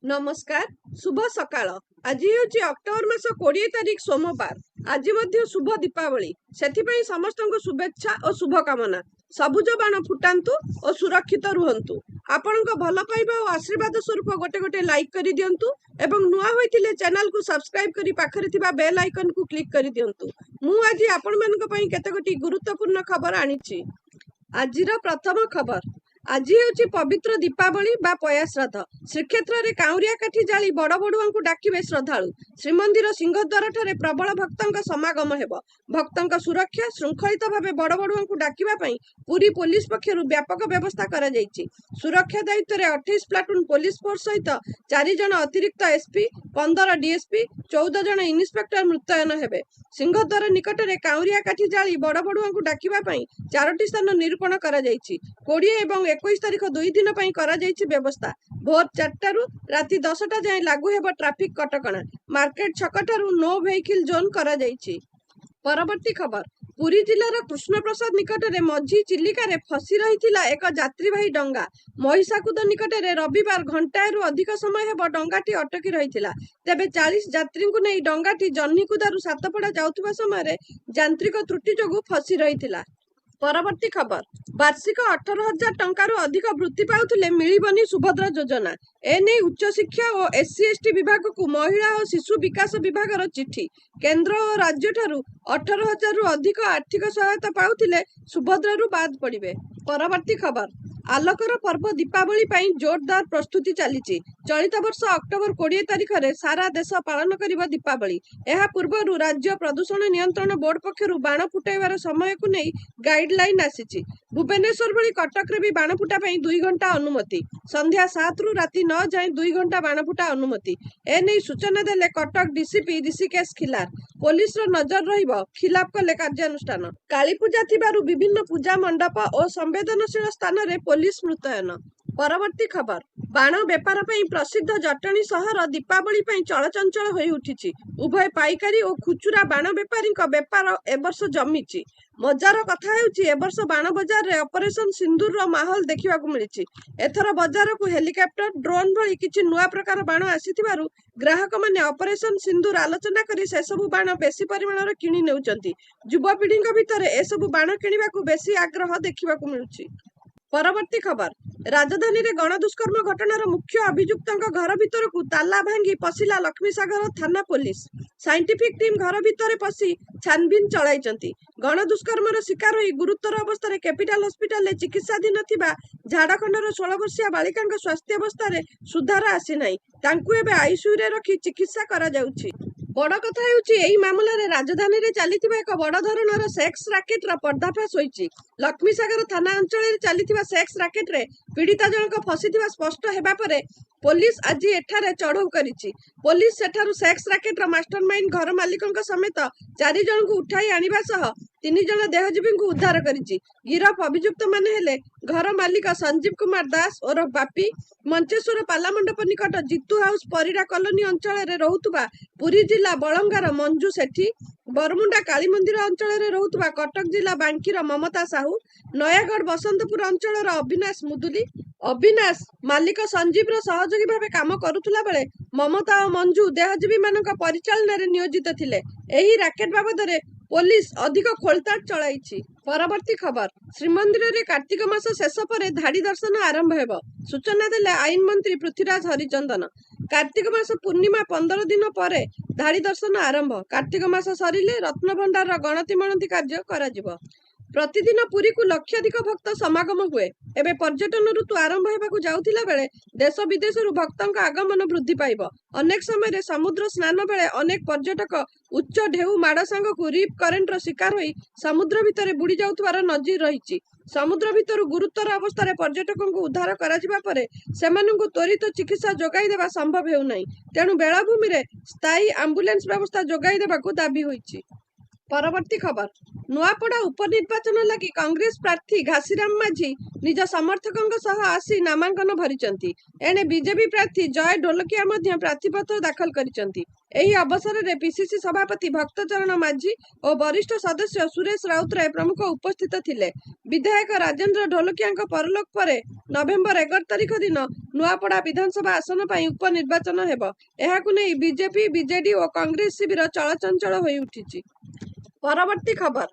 नमस्कार शुभ सकाळ। आज हूँ अक्टोबर मास 20 तारीख सोमवार। आज शुभ दीपावली से समस्त शुभेच्छा और शुभकामना। सबुज बाण फुटातु और सुरक्षित रुहतु। आपण भल पाइबा और आशीर्वाद स्वरूप गोटे गोटे लाइक कर दिंतु एवं नुआ होइतिले चैनल को सब्सक्राइब करी पाखरे थिबा बेल आइकन को क्लिक कर दिंतु। मु आज आपण मानक पई केतेगोटी गुरुत्वपूर्ण खबर आनिछि। आजिर प्रथम खबर, आज हूँ पवित्र दीपावली बा पया श्राद्ध। श्रीक्षेत्र में काउरिया काठी जाली बड़ बड़ुआ को डाकिबे श्रद्धालु। श्रीमंदिर सिंहद्वार ठारे प्रबल भक्तों समागम हेब। भक्तों सुरक्षा श्रृंखलित भाव बड़ बड़ुआ को डाकिबा पई पुरी पुलिस पक्षरु व्यापक व्यवस्था करा जायछि। सुरक्षा दायित्व में 28 प्लाटून पुलिस फोर्स सहित 4 जन अतिरिक्त एसपी, 15 डीएसपी, 14 जन इन्स्पेक्टर मुतयन हेबे। सिंहद्वार निकट में काउरिया काठी जाली बड़ बड़ुआ को डाकिबा पई 4टी स्थान निरूपण करा जायछि। 20 एवं 21 तारीख 2 दिन पर करा जायछि व्यवस्था। भोर 4टारू राति 10टा जाए लागू हेब ट्राफिक कटकणा। मार्केट छक ठारू नो व्हीकल जोन करा जायछि। परवर्ती खबर, पुरी जिलार कृष्णप्रसाद निकट में मझी चिलिका रे फसी रही एक यात्रीवाही डंगा। महिषाकुद निकट में रविवार घंटाएरु अधिक समय हेब डंगाटी अटकी रही। तेबे 40 यात्री को नहीं डंगाटी जन्हीकुदारू सातपड़ा जाउथुबा समय यांत्रिक त्रुटि जोगु फसी रही। परवर्ती खबर, वार्षिक 18,000 टंकार अधिक वृत्ति पाउथिले मिलिबनी सुभद्रा योजना। एने उच्च शिक्षा और एससी एसटी विभाग को महिला और शिशु विकास विभाग चिठी। केंद्र और राज्य ठारू 18,000 रु अधिक आर्थिक सहायता पाउथिले सुभद्रारू बाद पड़िबे। परवर्ती खबर, आलोकर पर्व दीपावली पाई जोरदार प्रस्तुति चली। चलित वर्ष अक्टोबर 20 तारीख में सारा देश पालन करिबो दीपावली। एहा पूर्वरु राज्य प्रदूषण नियंत्रण बोर्ड पक्षरु बाण फुटाइबार समय को नहीं गाइडलाइन आसीछि। भुवनेश्वर भली कटक रे भी बाण फुटा पई 2 घंटा अनुमति। संध्या 7 रु राति 9 जाए 2 घंटा बाण फुटा अनुमति। एने सूचना देले कटक डीसीपी ऋषिकेश खिलार। पुलिस रो नजर रहिबो, खिलाफ कले कार्यानुष्ठान। काली पूजा थिबारु विभिन्न पूजा मंडप और संवेदनशील स्थान रे पुलिस मुतयन। परवर्ती खबर, बाण बेपार पई प्रसिद्ध जटणी सहर दीपावली पई चलचंचल होई उठिछि। उभय पाइकारी और खुचुरा बाण बेपारी बेपार एवर्ष जमिछि। मजार कथा हेउछि एवर्ष बाण बजार रे ऑपरेशन सिंदूर रो माहौल देखिबा को मिलिछि। एथर बजार को हेलिकॉप्टर ड्रोन भली किछि नुआ प्रकार बाण आसीथिबारु ग्राहक माने ऑपरेशन सिंदूर आलोचना करी से सब बाण बेसी परिमाण रे किनि नेउचंती। युवपीढ़ी भितर ए सब बाण किनिबा को बेसी आग्रह देखिबा को मिलुछि। परवर्ती खबर, राजधानी रे गणदुष्कर्म घटनार मुख्य अभियुक्तों घर भीतर को ताला भांगी पशिला लक्ष्मीसागर थाना पुलिस। साइंटिफिक टीम घर भीतर पशि छानबीन चलाइचंती। गणदुष्कर्मर शिकार होई गुरुतर अवस्था रे कैपिटल हॉस्पिटल रे चिकित्साधीन थिबा झारखंडर 16 वर्षीय बालिका स्वास्थ्य अवस्था रे सुधार आसी नाही। तांकु एबे आईसीयू रे रखी चिकित्सा करा जाउछि। बड़ कथा हेउछि एही मामला रे राजधानी रे चलीथिबा एक बड़ धरणर सेक्स रैकेट रा पर्दाफाश होईछि। लक्ष्मीसागर थाना अंचल रे चलीथिबा सेक्स रैकेट रे पीड़िता जनक फसीथिबा स्पष्ट हेबा परे पुलिस आज एठारे चढ़ऊ करिछि। पुलिस सेठारु सेक्स रैकेट रा मास्टरमाइंड घर मालिकंक समेत 4 जन को उठाई आनिबा सह 3 जन देहजीवी को उद्धार करिछि। गिरफ अभियुक्त माने हेले घर मालिक संजीव कुमार दास और बापी, मंचेश्वर पालामंडप निकट जितू हाउस परिरा कॉलोनी अंचल रे रहुतबा पुरी जिला बलंगार मंजू सेठी, बरमुंडा काली मंदिर अंचल रे रहुतबा कटक जिला बांकीर ममता साहू, नयागढ़ बसंतपुर अंचल अविनाश मुदुली। अविनाश मालिक संजीव रो सहयोगी भावे काम करुथुला बेले ममता और मंजू देहजीवी मानक परिचालन रे नियोजित थिले। एही रैकेट बाबद रे पुलिस अधिक खोलताड़ चलाइछि। परवर्ती खबर, श्रीमंदिर रे कार्तिक मास शेष पर धाड़ी दर्शन आरंभ हेब। सूचना देले आईन मंत्री पृथ्वीराज हरिचंदन। कार्तिक मास पूर्णिमा 15 दिन पर धाड़ी दर्शन आरंभ। कार्तिक मास सरिले रत्नभंडार गणति मणति कार्य करा जिवो। प्रतिदिन पुरी को लक्षाधिक भक्त समागम हुए। एबे पर्यटन ऋतु आरंभ हेबाकु जाउथिला बेले देश विदेश भक्तों आगमन वृद्धि पाइब। अनेक समय समुद्र स्नान बेले अनेक पर्यटक उच्च ढेउ माड़ सांग को रिप करेंट रो शिकार होई समुद्र भितर बुड़ी जाउथवार नजीर रहिछि। समुद्र भितर गुरुतर अवस्था पर्यटकों को उद्धार करा जिबा परे सेमानंकु त्वरित चिकित्सा जोगाई देबा संभव हेउ नाही। तेणु बेलाभूमि रे स्थायी एम्बुलेंस व्यवस्था जोगाई देबाकु दाबी होईछि। परवर्ती खबर, नुआपड़ा उपनिर्वाचन लगी कांग्रेस प्रार्थी घासीराम माझी निज समर्थकों सह आसी नामांकन भरिचंती। एने बीजेपी प्रार्थी जय ढोलकिया प्रार्थीपत्र दाखल करिचंती। ଏହି ଅବସରରେ ପିସିସି ସଭାପତି ଭକ୍ତଚରଣ ମାଝୀ ଓ ବରିଷ୍ଠ ସଦସ୍ୟ ସୁରେଶ ରାଉତରାୟ ପ୍ରମୁଖ ଉପସ୍ଥିତ ଥିଲେ। ବିଧାୟକ ରାଜେନ୍ଦ୍ର ଢୋଲକିଆଙ୍କ ପରଲୋକ ପରେ ନଭେମ୍ବର 11 ତାରିଖ ଦିନ ନୂଆପଡ଼ା ବିଧାନସଭା ଆସନ ପାଇଁ ଉପନିର୍ବାଚନ ହେବ। ଏହାକୁ ନେଇ ବିଜେପି, ବିଜେଡି ଓ କଂଗ୍ରେସ ଶିବିର ଚଳଚଞ୍ଚଳ ହୋଇ ଉଠିଛି। ପରବର୍ତ୍ତୀ ଖବର।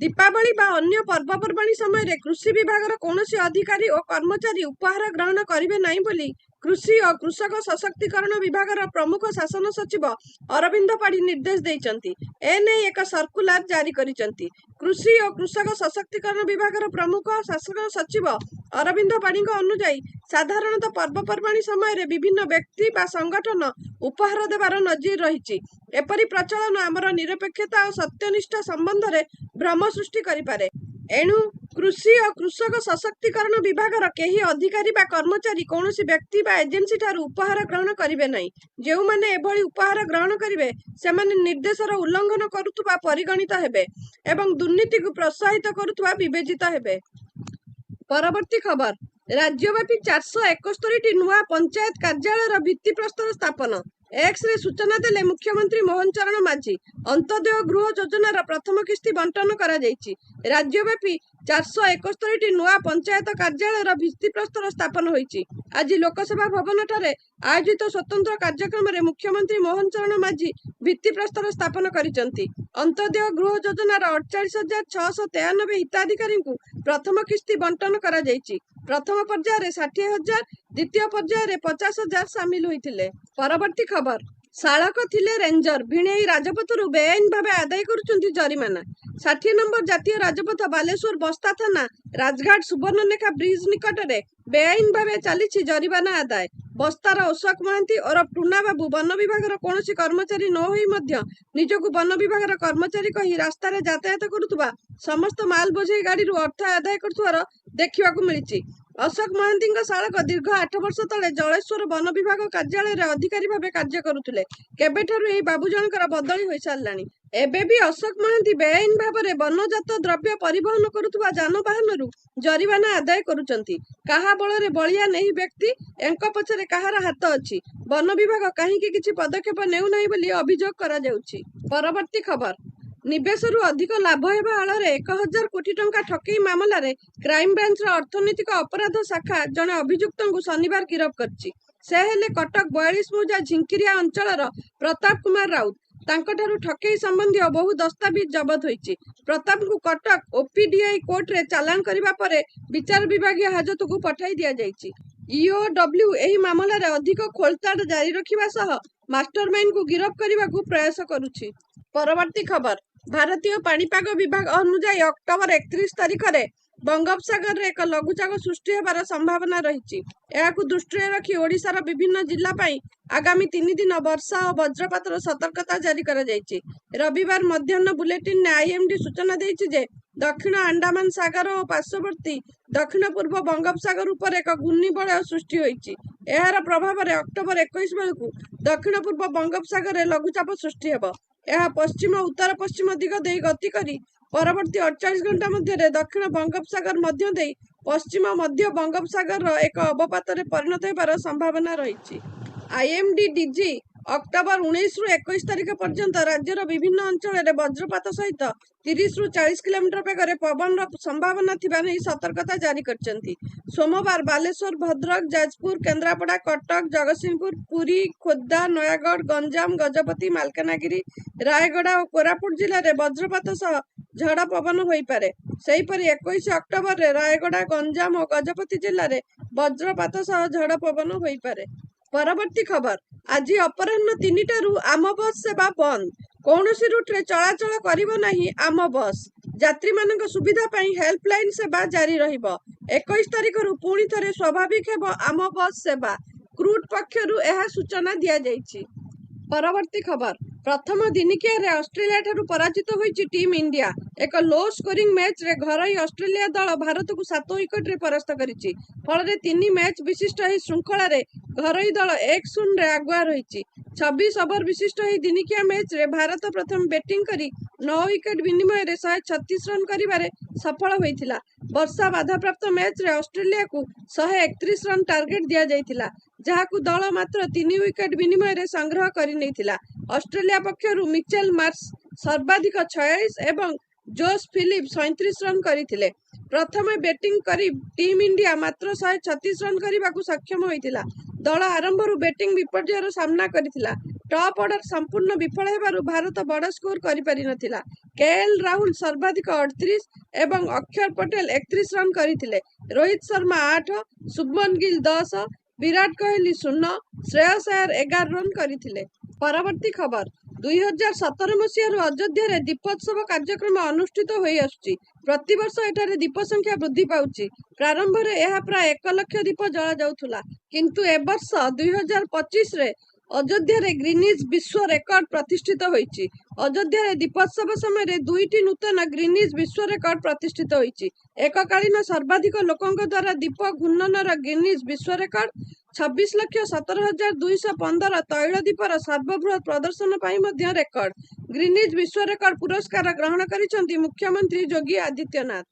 ଦୀପାବଳି ବା ଅନ୍ୟ ପର୍ବପର୍ବାଣୀ ସମୟରେ କୃଷି ବିଭାଗର କୌଣସି ଅଧିକାରୀ ଓ କର୍ମଚାରୀ ଉପହାର ଗ୍ରହଣ କରିବେ ନାହିଁ ବୋଲି କୃଷି ଓ କୃଷକ ସଶକ୍ତିକରଣ ବିଭାଗର ପ୍ରମୁଖ ଶାସନ ସଚିବ ଅରବିନ୍ଦ ପାଢ଼ୀ ନିର୍ଦ୍ଦେଶ ଦେଇଛନ୍ତି। ଏନେଇ ଏକ ସର୍କୁଲାର ଜାରି କରିଛନ୍ତି। କୃଷି ଓ କୃଷକ ସଶକ୍ତିକରଣ ବିଭାଗର ପ୍ରମୁଖ ଶାସନ ସଚିବ ଅରବିନ୍ଦ ପାଢ଼ୀଙ୍କ ଅନୁଯାୟୀ ସାଧାରଣତଃ ପର୍ବପର୍ବାଣୀ ସମୟରେ ବିଭିନ୍ନ ବ୍ୟକ୍ତି ବା ସଂଗଠନ ଉପହାର ଦେବାର ନଜିର ରହିଛି। ଏପରି ପ୍ରଚଳନ ଆମର ନିରପେକ୍ଷତା ଓ ସତ୍ୟନିଷ୍ଠା ସମ୍ବନ୍ଧରେ ଭ୍ରମ ସୃଷ୍ଟି କରିପାରେ। ଏଣୁ କୃଷି ଓ କୃଷକ ସଶକ୍ତିକରଣ ବିଭାଗର କେହି ଅଧିକାରୀ ବା କର୍ମଚାରୀ କୌଣସି ବ୍ୟକ୍ତି ବା ଏଜେନ୍ସି ଠାରୁ ଉପହାର ଗ୍ରହଣ କରିବେ ନାହିଁ। ଯେଉଁମାନେ ଏଭଳି ଉପହାର ଗ୍ରହଣ କରିବେ ସେମାନେ ନିର୍ଦ୍ଦେଶର ଉଲ୍ଲଂଘନ କରୁଥିବା ପରିଗଣିତ ହେବେ ଏବଂ ଦୁର୍ନୀତିକୁ ପ୍ରୋତ୍ସାହିତ କରୁଥିବା ବିବେଚିତ ହେବେ। ପରବର୍ତ୍ତୀ ଖବର। ରାଜ୍ୟବ୍ୟାପୀ 471ଟି ନୂଆ ପଞ୍ଚାୟତ କାର୍ଯ୍ୟାଳୟର ଭିତ୍ତିପ୍ରସ୍ତର ସ୍ଥାପନ। ଏକ୍ସରେ ସୂଚନା ଦେଲେ ମୁଖ୍ୟମନ୍ତ୍ରୀ ମୋହନ ଚରଣ ମାଝୀ। ଅନ୍ତୋଦୟ ଗୃହ ଯୋଜନାର ପ୍ରଥମ କିସ୍ତି ବଣ୍ଟନ କରାଯାଇଛି। ରାଜ୍ୟବ୍ୟାପୀ 471ଟି ନୂଆ ପଞ୍ଚାୟତ କାର୍ଯ୍ୟାଳୟର ଭିତ୍ତିପ୍ରସ୍ତର ସ୍ଥାପନ ହୋଇଛି। ଆଜି ଲୋକସେବା ଭବନଠାରେ ଆୟୋଜିତ ସ୍ୱତନ୍ତ୍ର କାର୍ଯ୍ୟକ୍ରମରେ ମୁଖ୍ୟମନ୍ତ୍ରୀ ମୋହନ ଚରଣ ମାଝୀ ଭିତ୍ତିପ୍ରସ୍ତର ସ୍ଥାପନ କରିଛନ୍ତି। ଅନ୍ତୋଦୟ ଗୃହ ଯୋଜନାର 48,693 ହିତାଧିକାରୀଙ୍କୁ ପ୍ରଥମ କିସ୍ତି ବଣ୍ଟନ କରାଯାଇଛି। ପ୍ରଥମ ପର୍ଯ୍ୟାୟରେ 60,000, ଦ୍ୱିତୀୟ ପର୍ଯ୍ୟାୟରେ 50,000 ସାମିଲ ହୋଇଥିଲେ। ପରବର୍ତ୍ତୀ ଖବର। ଶାଳକ ଥିଲେ ରେଞ୍ଜର, ଭିଣେଇ ରାଜପଥରୁ ବେଆଇନ ଭାବେ ଆଦାୟ କରୁଛନ୍ତି ଜରିମାନା। 60 ନମ୍ବର ଜାତୀୟ ରାଜପଥ ବାଲେଶ୍ୱର ବସ୍ତା ଥାନା ରାଜଘାଟ ସୁବର୍ଣ୍ଣରେଖା ବ୍ରିଜ ନିକଟରେ ବେଆଇନ ଭାବେ ଚାଲିଛି ଜରିମାନା ଆଦାୟ। ବସ୍ତାର ଅଶୋକ ମହାନ୍ତି ଓରଫ ଟୁନା ବାବୁ ବନ ବିଭାଗର କୌଣସି କର୍ମଚାରୀ ନ ହୋଇ ମଧ୍ୟ ନିଜକୁ ବନ ବିଭାଗର କର୍ମଚାରୀ କହି ରାସ୍ତାରେ ଯାତାୟାତ କରୁଥିବା ସମସ୍ତ ମାଲ ବୋଝେଇ ଗାଡ଼ିରୁ ଅର୍ଥ ଆଦାୟ କରୁଥିବାର ଦେଖିବାକୁ ମିଳିଛି। ଅଶୋକ ମହାନ୍ତିଙ୍କ ଶାଳକ ଦୀର୍ଘ 8 ବର୍ଷ ତଳେ ଜଳେଶ୍ୱର ବନ ବିଭାଗ କାର୍ଯ୍ୟାଳୟରେ ଅଧିକାରୀ ଭାବେ କାର୍ଯ୍ୟ କରୁଥିଲେ। କେବେଠାରୁ ଏହି ବାବୁ ଜଣଙ୍କର ବଦଳି ହୋଇସାରିଲାଣି। ଏବେ ବି ଅଶୋକ ମହାନ୍ତି ବେଆଇନ ଭାବରେ ବନଜାତ ଦ୍ରବ୍ୟ ପରିବହନ କରୁଥିବା ଯାନବାହନରୁ ଜରିମାନା ଆଦାୟ କରୁଛନ୍ତି। କାହା ବଳରେ ବଳିଆନ ଏହି ବ୍ୟକ୍ତି? ଏଙ୍କ ପଛରେ କାହାର ହାତ ଅଛି? ବନ ବିଭାଗ କାହିଁକି କିଛି ପଦକ୍ଷେପ ନେଉନାହିଁ ବୋଲି ଅଭିଯୋଗ କରାଯାଉଛି। ପରବର୍ତ୍ତୀ ଖବର। ନିବେଶରୁ ଅଧିକ ଲାଭ ହେବା ଆଳରେ 1,000 କୋଟି ଟଙ୍କା ଠକେଇ ମାମଲାରେ କ୍ରାଇମବ୍ରାଞ୍ଚର ଅର୍ଥନୈତିକ ଅପରାଧ ଶାଖା ଜଣେ ଅଭିଯୁକ୍ତଙ୍କୁ ଶନିବାର ଗିରଫ କରିଛି। ସେ ହେଲେ କଟକ 42 ମୌଜା ଝିଙ୍କିରିଆ ଅଞ୍ଚଳର ପ୍ରତାପ କୁମାର ରାଉତ। ତାଙ୍କଠାରୁ ଠକେଇ ସମ୍ବନ୍ଧୀୟ ବହୁ ଦସ୍ତାବିଜ ଜବତ ହୋଇଛି। ପ୍ରତାପଙ୍କୁ କଟକ ଓପିଡିଆଇ କୋର୍ଟରେ ଚାଲାଣ କରିବା ପରେ ବିଚାର ବିଭାଗୀୟ ହାଜତକୁ ପଠାଇ ଦିଆଯାଇଛି। ଇଓଡବ୍ଲ୍ୟୁ ଏହି ମାମଲାରେ ଅଧିକ ଖୋଳତାଡ଼ ଜାରି ରଖିବା ସହ ମାଷ୍ଟରମାଇଣ୍ଡକୁ ଗିରଫ କରିବାକୁ ପ୍ରୟାସ କରୁଛି। ପରବର୍ତ୍ତୀ ଖବର। ଭାରତୀୟ ପାଣିପାଗ ବିଭାଗ ଅନୁଯାୟୀ ଅକ୍ଟୋବର 31 ତାରିଖରେ ବଙ୍ଗୋପସାଗରରେ ଏକ ଲଘୁଚାପ ସୃଷ୍ଟି ହେବାର ସମ୍ଭାବନା ରହିଛି। ଏହାକୁ ଦୃଷ୍ଟିରେ ରଖି ଓଡ଼ିଶାର ବିଭିନ୍ନ ଜିଲ୍ଲା ପାଇଁ ଆଗାମୀ 3 ଦିନ ବର୍ଷା ଓ ବଜ୍ରପାତର ସତର୍କତା ଜାରି କରାଯାଇଛି। ରବିବାର ମଧ୍ୟାହ୍ନ ବୁଲେଟିନରେ ଆଇଏମଡି ସୂଚନା ଦେଇଛି ଯେ ଦକ୍ଷିଣ ଆଣ୍ଡାମାନ ସାଗର ଓ ପାର୍ଶ୍ୱବର୍ତ୍ତୀ ଦକ୍ଷିଣ ପୂର୍ବ ବଙ୍ଗୋପସାଗର ଉପରେ ଏକ ଘୂର୍ଣ୍ଣିବଳୟ ସୃଷ୍ଟି ହୋଇଛି। ଏହାର ପ୍ରଭାବରେ ଅକ୍ଟୋବର 21 ବେଳକୁ ଦକ୍ଷିଣ ପୂର୍ବ ବଙ୍ଗୋପସାଗରରେ ଲଘୁଚାପ ସୃଷ୍ଟି ହେବ। ଏହା ପଶ୍ଚିମ ଉତ୍ତର ପଶ୍ଚିମ ଦିଗ ଦେଇ ଗତି କରି ପରବର୍ତ୍ତୀ 48 ଘଣ୍ଟା ମଧ୍ୟରେ ଦକ୍ଷିଣ ବଙ୍ଗୋପସାଗର ମଧ୍ୟ ଦେଇ ପଶ୍ଚିମ ମଧ୍ୟ ବଙ୍ଗୋପସାଗରର ଏକ ଅବପାତରେ ପରିଣତ ହେବାର ସମ୍ଭାବନା ରହିଛି। ଆଇଏମଡି ଡିଜି ଅକ୍ଟୋବର 19ରୁ 21 ତାରିଖ ପର୍ଯ୍ୟନ୍ତ ରାଜ୍ୟର ବିଭିନ୍ନ ଅଞ୍ଚଳରେ ବଜ୍ରପାତ ସହିତ 30ରୁ 40 କିଲୋମିଟର ବେଗରେ ପବନର ସମ୍ଭାବନା ଥିବା ନେଇ ସତର୍କତା ଜାରି କରିଛନ୍ତି। ସୋମବାର ବାଲେଶ୍ୱର, ଭଦ୍ରକ, ଯାଜପୁର, କେନ୍ଦ୍ରାପଡ଼ା, କଟକ, ଜଗତସିଂହପୁର, ପୁରୀ, ଖୋର୍ଦ୍ଧା, ନୟାଗଡ଼, ଗଞ୍ଜାମ, ଗଜପତି, ମାଲକାନଗିରି, ରାୟଗଡ଼ା ଓ କୋରାପୁଟ ଜିଲ୍ଲାରେ ବଜ୍ରପାତ ସହ ଝଡ଼ ପବନ ହୋଇପାରେ। ସେହିପରି 21 ଅକ୍ଟୋବରରେ ରାୟଗଡ଼ା, ଗଞ୍ଜାମ ଓ ଗଜପତି ଜିଲ୍ଲାରେ ବଜ୍ରପାତ ସହ ଝଡ଼ ପବନ ହୋଇପାରେ। ପରବର୍ତ୍ତୀ ଖବର। ଆଜି ଅପରାହ୍ନ 3ଟାରୁ ଆମ ବସ୍ ସେବା ବନ୍ଦ। କୌଣସି ରୁଟ୍ରେ ଚଳାଚଳ କରିବ ନାହିଁ ଆମ ବସ୍। ଯାତ୍ରୀମାନଙ୍କ ସୁବିଧା ପାଇଁ ହେଲ୍ପଲାଇନ ସେବା ଜାରି ରହିବ। 21 ତାରିଖରୁ ପୁଣି ଥରେ ସ୍ୱାଭାବିକ ହେବ ଆମ ବସ୍ ସେବା। କ୍ରୁଟ୍ ପକ୍ଷରୁ ଏହା ସୂଚନା ଦିଆଯାଇଛି। ପରବର୍ତ୍ତୀ ଖବର। ପ୍ରଥମ ଦିନିକିଆରେ ଅଷ୍ଟ୍ରେଲିଆଠାରୁ ପରାଜିତ ହୋଇଛି ଟିମ୍ ଇଣ୍ଡିଆ। ଏକ ଲୋ ସ୍କୋରିଂ ମ୍ୟାଚ୍ରେ ଘରୋଇ ଅଷ୍ଟ୍ରେଲିଆ ଦଳ ଭାରତକୁ 7 ୱିକେଟରେ ପରାସ୍ତ କରିଛି। ଫଳରେ 3 ମ୍ୟାଚ୍ ବିଶିଷ୍ଟ ଏହି ଶୃଙ୍ଖଳାରେ ଘରୋଇ ଦଳ 1-0ରେ ଆଗୁଆ ରହିଛି। 26 ଓଭର ବିଶିଷ୍ଟ ଏହି ଦିନିକିଆ ମ୍ୟାଚ୍ରେ ଭାରତ ପ୍ରଥମେ ବ୍ୟାଟିଂ କରି 9 ୱିକେଟ ବିନିମୟରେ 136 ରନ୍ କରିବାରେ ସଫଳ ହୋଇଥିଲା। ବର୍ଷା ବାଧାପ୍ରାପ୍ତ ମ୍ୟାଚ୍ରେ ଅଷ୍ଟ୍ରେଲିଆକୁ 131 ରନ୍ ଟାର୍ଗେଟ୍ ଦିଆଯାଇଥିଲା, ଯାହାକୁ ଦଳ ମାତ୍ର 3 ୱିକେଟ ବିନିମୟରେ ସଂଗ୍ରହ କରିନେଇଥିଲା। ଅଷ୍ଟ୍ରେଲିଆ ପକ୍ଷରୁ ମିଚେଲ ମାର୍ଶ ସର୍ବାଧିକ 46 ଏବଂ ଜୋସ୍ ଫିଲିପ୍ 37 ରନ୍ କରିଥିଲେ। ପ୍ରଥମେ ବ୍ୟାଟିଂ କରି ଟିମ୍ ଇଣ୍ଡିଆ ମାତ୍ର 136 ରନ୍ କରିବାକୁ ସକ୍ଷମ ହୋଇଥିଲା। ଦଳ ଆରମ୍ଭରୁ ବ୍ୟାଟିଂ ବିପର୍ଯ୍ୟୟର ସାମ୍ନା କରିଥିଲା। ଟପ୍ ଅର୍ଡର ସମ୍ପୂର୍ଣ୍ଣ ବିଫଳ ହେବାରୁ ଭାରତ ବଡ଼ ସ୍କୋର କରିପାରିନଥିଲା। କେଏଲ୍ ରାହୁଲ ସର୍ବାଧିକ 38 ଏବଂ ଅକ୍ଷର ପଟେଲ 31 ରନ୍ କରିଥିଲେ। ରୋହିତ ଶର୍ମା 8, ଶୁଭମନ ଗିଲ୍ 10, ବିରାଟ କୋହଲି 0, ଶ୍ରେୟସ ଆୟର 11 ରନ୍ କରିଥିଲେ। ପରବର୍ତ୍ତୀ ଖବର। 2017 ମସିହାରୁ ଅଯୋଧ୍ୟାରେ ଦୀପୋତ୍ସବ କାର୍ଯ୍ୟକ୍ରମ ଅନୁଷ୍ଠିତ ହୋଇଆସୁଛି। ପ୍ରତିବର୍ଷ ଏଠାରେ ଦୀପ ସଂଖ୍ୟା ବୃଦ୍ଧି ପାଉଛି। ପ୍ରାରମ୍ଭରେ ଏହା ପ୍ରାୟ 1 ଲକ୍ଷ ଦୀପ ଜଳାଯାଉଥିଲା, କିନ୍ତୁ ଏ ବର୍ଷ 2025ରେ ଅଯୋଧ୍ୟାରେ ଗ୍ରିନିଜ୍ ବିଶ୍ୱ ରେକର୍ଡ ପ୍ରତିଷ୍ଠିତ ହୋଇଛି। ଅଯୋଧ୍ୟାରେ ଦୀପୋତ୍ସବ ସମୟରେ 2ଟି ନୂତନ ଗ୍ରିନିଜ୍ ବିଶ୍ୱ ରେକର୍ଡ ପ୍ରତିଷ୍ଠିତ ହୋଇଛି। ଏକକାଳୀନ ସର୍ବାଧିକ ଲୋକଙ୍କ ଦ୍ୱାରା ଦୀପ ଘୂର୍ଣ୍ଣନର ଗ୍ରିନିଜ୍ ବିଶ୍ୱ ରେକର୍ଡ, 26,17,215 ତୈଳ ଦୀପର ସର୍ବବୃହତ ପ୍ରଦର୍ଶନ ପାଇଁ ମଧ୍ୟ ରେକର୍ଡ। ଗ୍ରିନିଜ୍ ବିଶ୍ୱ ରେକର୍ଡ ପୁରସ୍କାର ଗ୍ରହଣ କରିଛନ୍ତି ମୁଖ୍ୟମନ୍ତ୍ରୀ ଯୋଗୀ ଆଦିତ୍ୟନାଥ।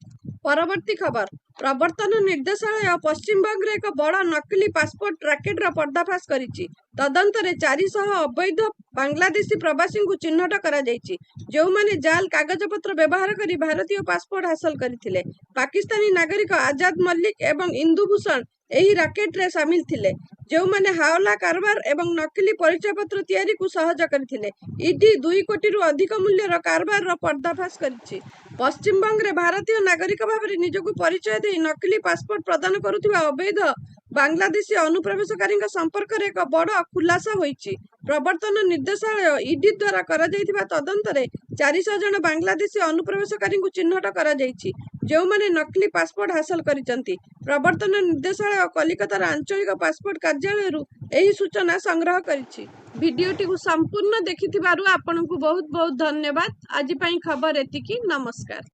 ପରବର୍ତ୍ତୀ ଖବର। ପ୍ରବର୍ତ୍ତନ ନିର୍ଦ୍ଦେଶାଳୟ ପଶ୍ଚିମବଙ୍ଗରେ ଏକ ବଡ଼ ନକଲି ପାସପୋର୍ଟ ରାକେଟର ପର୍ଦ୍ଦାଫାଶ କରିଛି। ତଦନ୍ତରେ 400 ଅବୈଧ ବାଂଲାଦେଶୀ ପ୍ରବାସୀଙ୍କୁ ଚିହ୍ନଟ କରାଯାଇଛି, ଯେଉଁମାନେ ଜାଲ୍ କାଗଜପତ୍ର ବ୍ୟବହାର କରି ଭାରତୀୟ ପାସପୋର୍ଟ ହାସଲ କରିଥିଲେ। ପାକିସ୍ତାନୀ ନାଗରିକ ଆଜାଦ ମଲ୍ଲିକ ଏବଂ ଇନ୍ଦୁ ଭୂଷଣ ଏହି ରାକେଟରେ ସାମିଲ ଥିଲେ, ଯେଉଁମାନେ ହାଓଲା କାରବାର ଏବଂ ନକଲି ପରିଚୟପତ୍ର ତିଆରିକୁ ସହଜ କରିଥିଲେ। ଇଡି 2 କୋଟିରୁ ଅଧିକ ମୂଲ୍ୟର କାରବାରର ପର୍ଦ୍ଦାଫାଶ କରିଛି। ପଶ୍ଚିମବଙ୍ଗରେ ଭାରତୀୟ ନାଗରିକ ଭାବରେ ନିଜକୁ ପରିଚୟ ଦେଇ ନକଲି ପାସପୋର୍ଟ ପ୍ରଦାନ କରୁଥିବା ଅବୈଧ ବାଂଲାଦେଶୀ ଅନୁପ୍ରବେଶକାରୀଙ୍କ ସମ୍ପର୍କରେ ଏକ ବଡ଼ ଖୁଲାସା ହୋଇଛି। ପ୍ରବର୍ତ୍ତନ ନିର୍ଦ୍ଦେଶାଳୟ ଇଡି ଦ୍ୱାରା କରାଯାଇଥିବା ତଦନ୍ତରେ 400 ଜଣ ବାଂଲାଦେଶୀ ଅନୁପ୍ରବେଶକାରୀଙ୍କୁ ଚିହ୍ନଟ କରାଯାଇଛି, ଯେଉଁମାନେ ନକଲି ପାସପୋର୍ଟ ହାସଲ କରିଛନ୍ତି। ପ୍ରବର୍ତ୍ତନ ନିର୍ଦ୍ଦେଶାଳୟ କଲିକତାର ଆଞ୍ଚଳିକ ପାସପୋର୍ଟ କାର୍ଯ୍ୟାଳୟରୁ ଏହି ସୂଚନା ସଂଗ୍ରହ କରିଛି। ଭିଡିଓଟିକୁ ସମ୍ପୂର୍ଣ୍ଣ ଦେଖିଥିବାରୁ ଆପଣଙ୍କୁ ବହୁତ ବହୁତ ଧନ୍ୟବାଦ। ଆଜି ପାଇଁ ଖବର ଏତିକି। ନମସ୍କାର।